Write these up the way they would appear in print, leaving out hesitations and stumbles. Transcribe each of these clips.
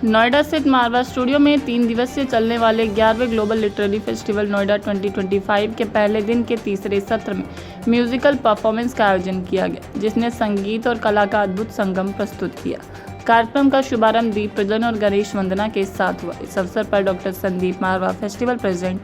नोएडा स्थित मारवा स्टूडियो में 3 दिवसीय चलने वाले 11वें ग्लोबल लिटरेरी फेस्टिवल नोएडा 2025 के पहले दिन के तीसरे सत्र में म्यूजिकल परफॉर्मेंस का आयोजन किया गया, जिसने संगीत और कला का अद्भुत संगम प्रस्तुत किया। कार्यक्रम का शुभारंभ दीप प्रज्वलन और गणेश वंदना के साथ हुआ। इस अवसर पर doctor Sandeep Marwah, festival president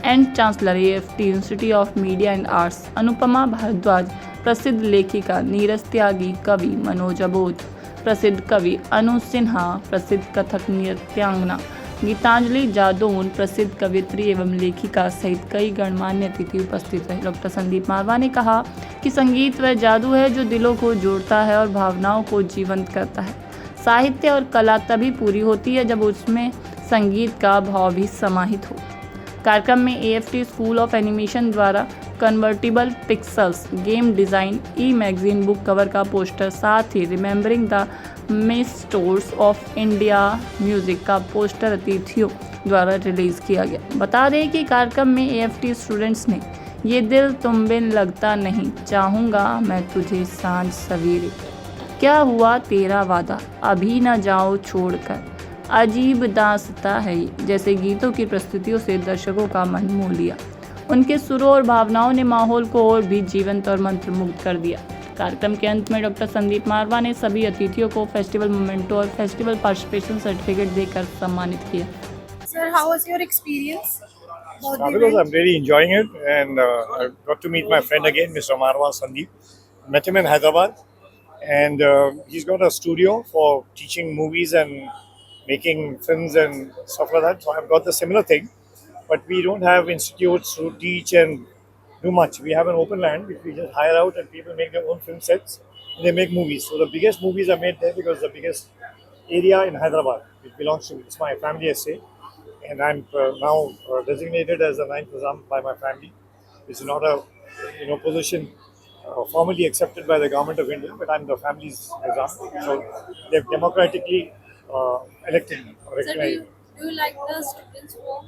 and chancellor AFT institute of media and arts, Anupama Bharadwaj, प्रसिद्ध लेखिका नीरज त्यागी, कवि मनोज अबोध, प्रसिद्ध कवि अनु सिन्हा, प्रसिद्ध कथक नृत्यांगना गीतांजलि जादौन, प्रसिद्ध कवियत्री एवं लेखिका सहित कई गणमान्य अतिथि उपस्थित रहे। डॉक्टर संदीप मारवा ने कहा कि संगीत वह जादू है जो दिलों को जोड़ता है और भावनाओं को जीवंत करता है। साहित्य और कला तभी पूरी होती है जब उसमें संगीत का भाव भी समाहित हो। कार्यक्रम में AFT स्कूल ऑफ एनिमेशन द्वारा convertible pixels game design, magazine book cover का पोस्टर, साथ ही remembering the maestros of India music का पोस्टर अतिथियों द्वारा रिलीज़ किया गया। बता दें कि कार्यक्रम में AFT स्टूडेंट्स ने ये दिल तुम बिन लगता नहीं, चाहूँगा मैं तुझे सांझ सवेरे, क्या हुआ तेरा वादा, अभी न जाओ छोड़कर, अजीब दास्ता है जैसे गीतों की प्रस्तुतियों से दर्शकों का मन मोह लिया। उनके सुरों और भावनाओं ने माहौल को और भी जीवंत और मंत्रमुग्ध कर दिया। कार्यक्रम के अंत में डॉक्टर संदीप मारवा ने सभी अतिथियों को फेस्टिवल मोमेंटो और फेस्टिवल पार्टिसिपेशन सर्टिफिकेट देकर सम्मानित किया। Sir, how was your experience? Fabulous. I'm really enjoying it, and I got to meet my friend again, Mr. Marwa Sandeep. Met him in Hyderabad, and he's got a studio for teaching movies and making films and stuff like that. So I've got the similar thing, but we don't have institutes to teach and do much. We have an open land which we just hire out, and people make their own film sets and they make movies. So the biggest movies are made there because the biggest area in Hyderabad, it belongs to me. It's my family estate, and I'm now designated as the ninth Nizam by my family. It's not a position formally accepted by the government of India, but I'm the family's Nizam. So they've democratically elected me. Or Sir, recognized me. do you like the students' work?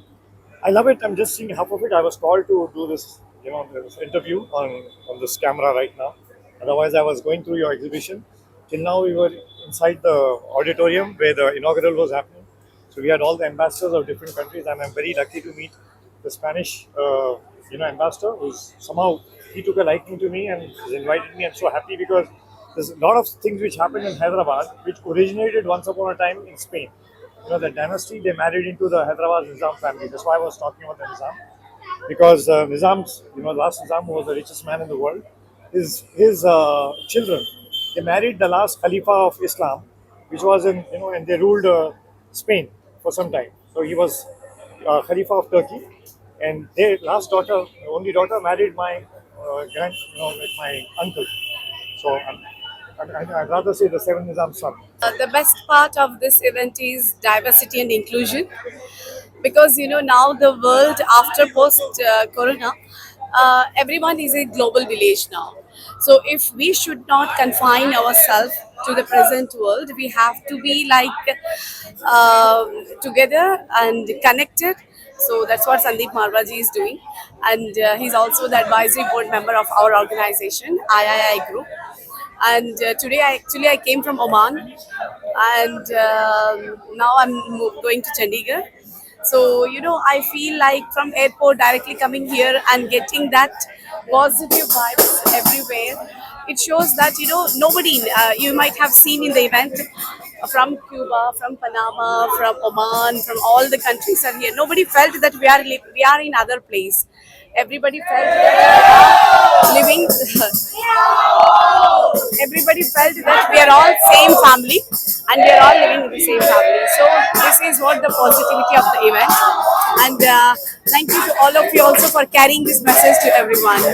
I love it. I'm just seeing half of it. I was called to do this, this interview on this camera right now. Otherwise, I was going through your exhibition. Till now, we were inside the auditorium where the inaugural was happening. So we had all the ambassadors of different countries, and I'm very lucky to meet the Spanish, ambassador, who's somehow he took a liking to me and has invited me. I'm so happy because there's a lot of things which happened in Hyderabad, which originated once upon a time in Spain. The dynasty, they married into the Hyderabad Nizam family. That's why I was talking about the Nizam. Because Nizam's, last Nizam, who was the richest man in the world, his children, they married the last Khalifa of Islam, which was and they ruled Spain for some time. So he was Khalifa of Turkey, and their last daughter, only daughter, married my my uncle. So I'd rather say the seventh Nizam's son. The best part of this event is diversity and inclusion, because now the world after post corona, everyone is a global village now. So if we should not confine ourselves to the present world, we have to be together and connected. So that's what Sandeep Marwaji is doing, and he's also the advisory board member of our organization, III Group. And today I came from Oman, and now I'm going to Chandigarh. So I feel like from airport directly coming here and getting that positive vibes everywhere. It shows that nobody, you might have seen in the event, from Cuba, from Panama, from Oman, from all the countries are here. Nobody felt that we are in other place. Everybody felt that we are living. Everybody felt that we are all same family and we are all living in the same family. So this is what the positivity of the event. And thank you to all of you also for carrying this message to everyone.